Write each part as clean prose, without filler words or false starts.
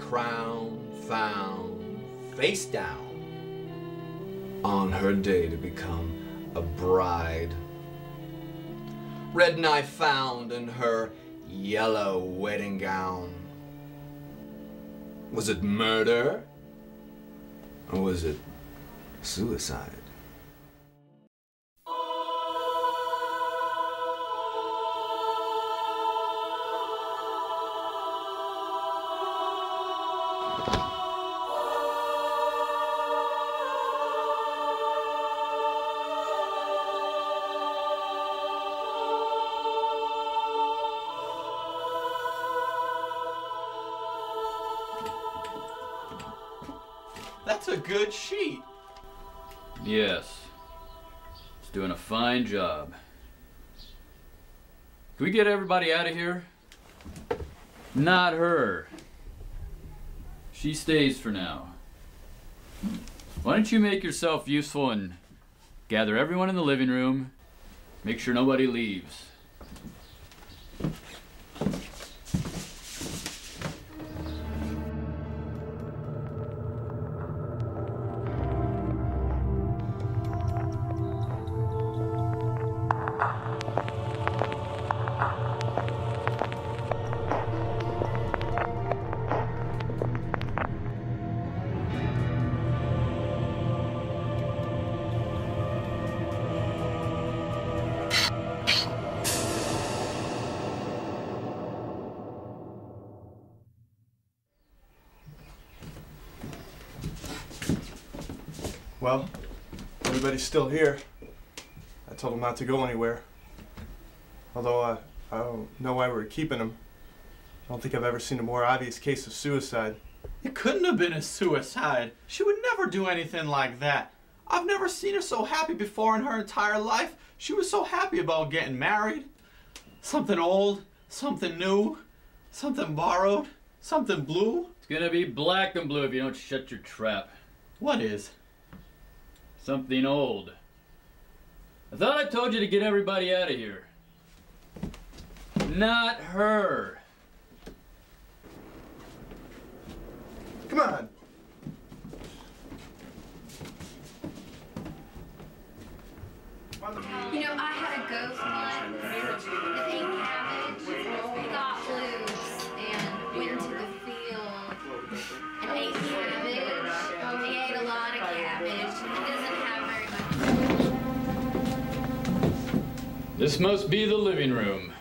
crown found face down on her day to become a bride. Red knife found in her yellow wedding gown. Was it murder? Or was it suicide? That's a good sheet. Yes. It's doing a fine job. Can we get everybody out of here? Not her. She stays for now. Why don't you make yourself useful and gather everyone in the living room, make sure nobody leaves. Well, everybody's still here. I told them not to go anywhere. Although I don't know why we're keeping them. I don't think I've ever seen a more obvious case of suicide. It couldn't have been a suicide. She would never do anything like that. I've never seen her so happy before in her entire life. She was so happy about getting married. Something old, something new, something borrowed, something blue. It's gonna be black and blue if you don't shut your trap. What is? Something old. I thought I told you to get everybody out of here. Not her. Come on. You know, I had a ghost once. The pink cabbage got loose and went to the field and ate cabbage. He ate a lot of cabbage. He doesn't have very much. This must be the living room.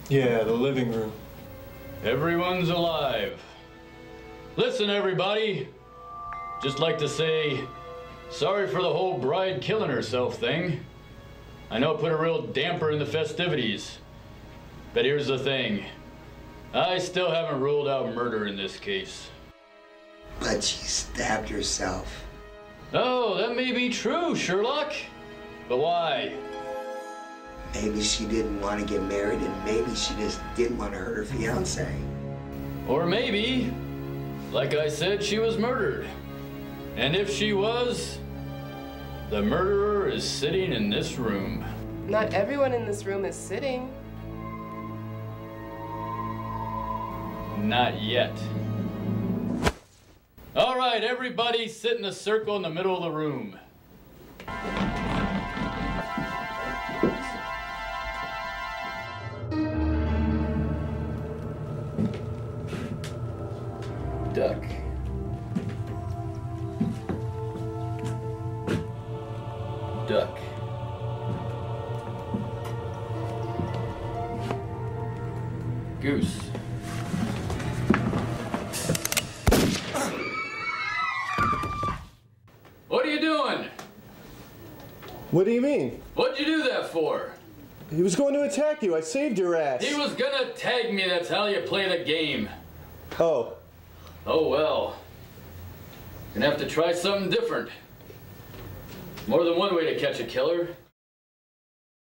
Yeah, the living room. Everyone's alive. Listen, everybody. Just like to say, sorry for the whole bride killing herself thing. I know it put a real damper in the festivities. But here's the thing. I still haven't ruled out murder in this case. But she stabbed herself. Oh, that may be true, Sherlock. But why? Maybe she didn't want to get married, and maybe she just didn't want to hurt her fiancé. Or maybe, like I said, she was murdered. And if she was, the murderer is sitting in this room. Not everyone in this room is sitting. Not yet. All right, everybody sit in a circle in the middle of the room. Duck. Duck. Goose. What are you doing? What do you mean? What'd you do that for? He was going to attack you. I saved your ass. He was gonna tag me, that's how you play the game. Oh. Oh well. Gonna have to try something different. More than one way to catch a killer.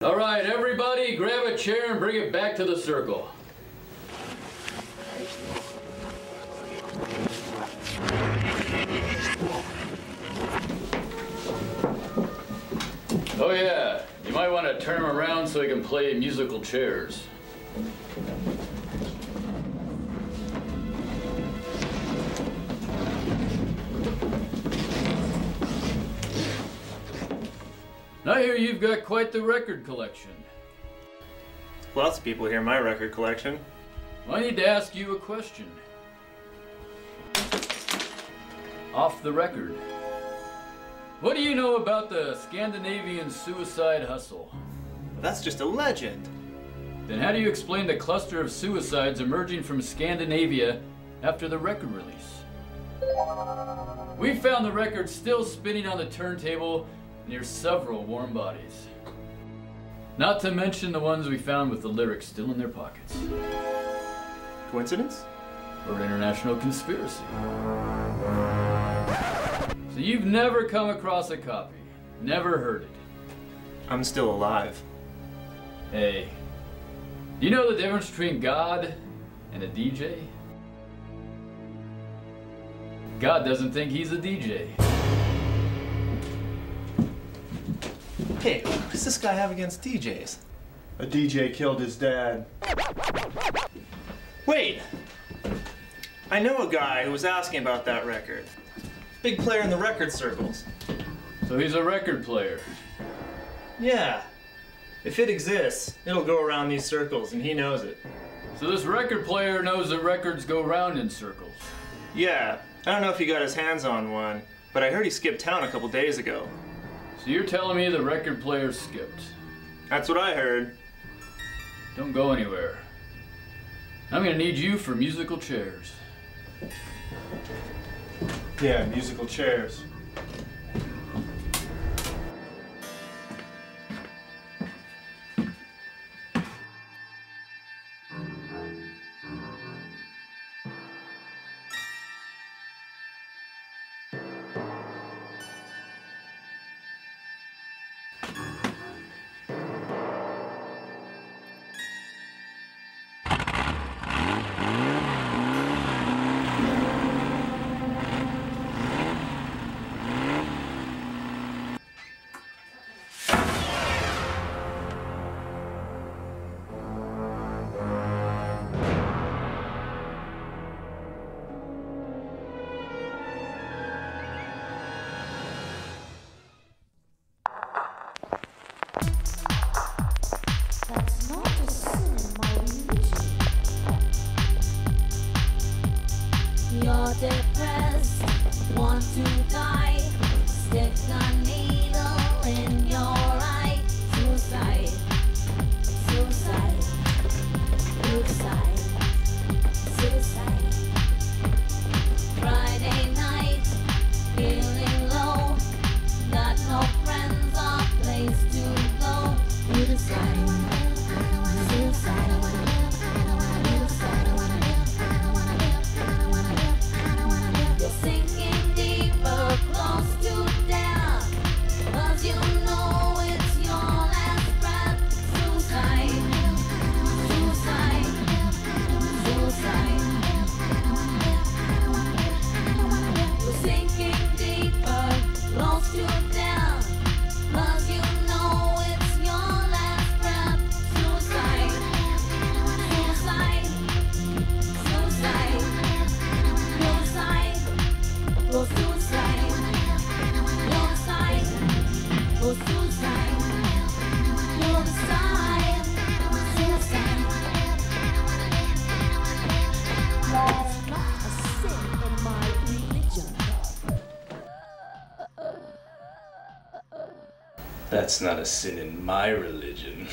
All right, everybody, grab a chair and bring it back to the circle. Oh yeah, you might want to turn them around so you can play musical chairs. I hear you've got quite the record collection. Lots of people hear my record collection. Well, I need to ask you a question. Off the record. What do you know about the Scandinavian Suicide Hustle? That's just a legend. Then how do you explain the cluster of suicides emerging from Scandinavia after the record release? We found the record still spinning on the turntable near several warm bodies. Not to mention the ones we found with the lyrics still in their pockets. Coincidence? Or an international conspiracy. So you've never come across a copy, never heard it. I'm still alive. Hey, do you know the difference between God and a DJ? God doesn't think he's a DJ. Hey, what does this guy have against DJs? A DJ killed his dad. Wait! I know a guy who was asking about that record. Big player in the record circles. So he's a record player. Yeah. If it exists, it'll go around these circles, and he knows it. So this record player knows that records go round in circles. Yeah. I don't know if he got his hands on one, but I heard he skipped town a couple days ago. So you're telling me the record player skipped? That's what I heard. Don't go anywhere. I'm gonna need you for musical chairs. Yeah, musical chairs. That's not a sin in my religion. You're depressed, want to die, stick a needle in your eye. Suicide, suicide, suicide, suicide. Friday night, feeling low, got no friends or place to go. You decide. You're sinking deeper, close to death, 'cause you know it's your last breath. Suicide, suicide, suicide. You're sinking deeper, close to death, 'cause you know it's your last breath. Suicide, suicide, suicide, suicide, oh suicide, suicide, oh suicide, suicide, suicide. That's not a sin in my religion. That's not a sin in my religion.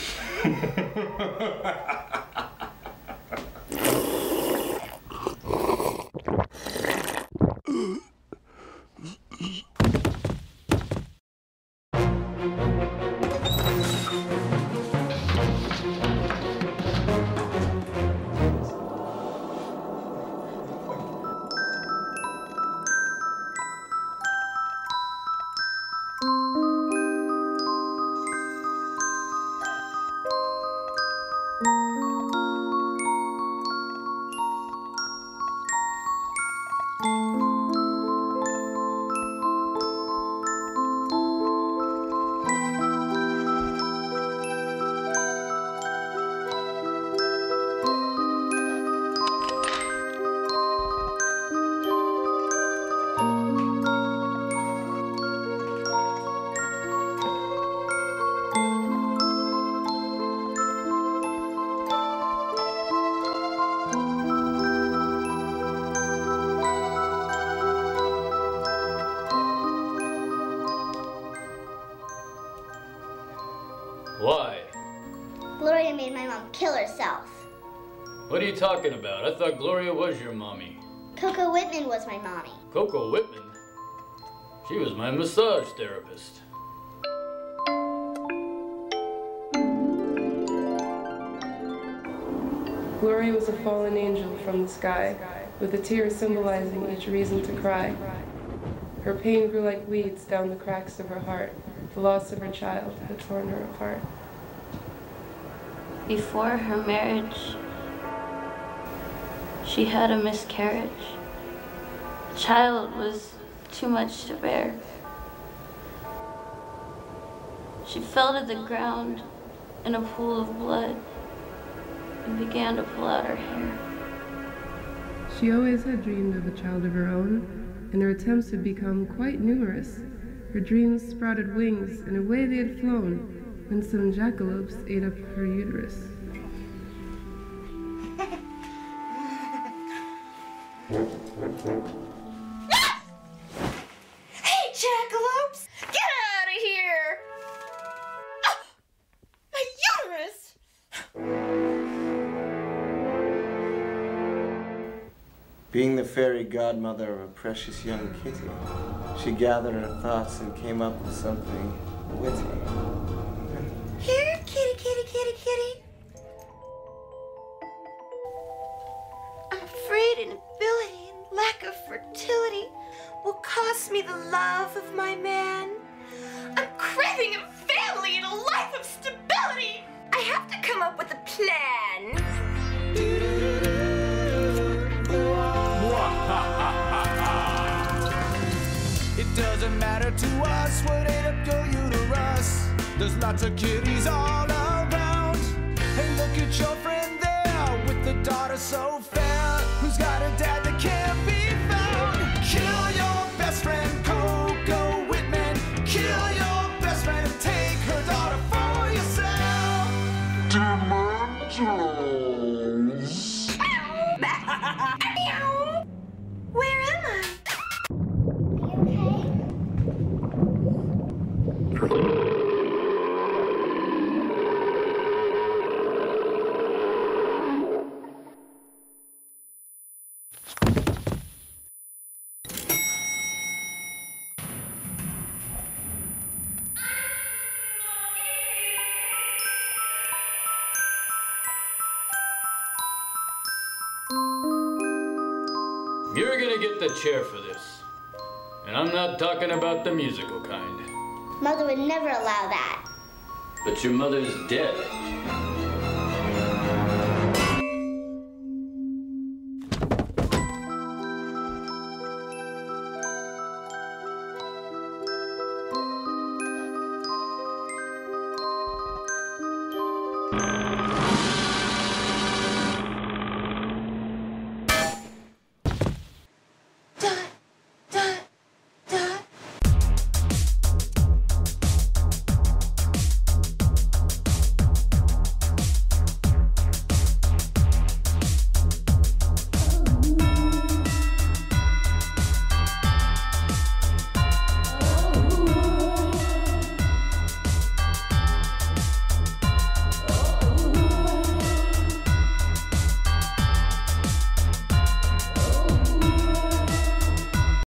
Why? Gloria made my mom kill herself. What are you talking about? I thought Gloria was your mommy. Coco Whitman was my mommy. Coco Whitman? She was my massage therapist. Gloria was a fallen angel from the sky, with a tear symbolizing each reason to cry. Her pain grew like weeds down the cracks of her heart. The loss of her child had torn her apart. Before her marriage, she had a miscarriage. The child was too much to bear. She fell to the ground in a pool of blood and began to pull out her hair. She always had dreamed of a child of her own, and her attempts had become quite numerous. Her dreams sprouted wings, and away they had flown when some jackalopes ate up her uterus. Hey, jackalopes! Get out of here! Ah, my uterus! Being the fairy godmother of a precious young kitty, she gathered her thoughts and came up with something witty. Here, kitty, kitty, kitty, kitty. I'm afraid inability and lack of fertility will cost me the love of my man. I'm craving a family and a life of stability. I have to come up with a plan. It doesn't matter to us what ate up your uterus. There's lots of kitties all around. Hey, look at your friend there with the daughter so fair, who's got a dad that can't be found. Kill your best friend, Coco Whitman. Kill your best friend and take her daughter for yourself. Dimensions. Where am I? You're gonna get the chair for this. And I'm not talking about the musical kind. Mother would never allow that. But your mother's dead.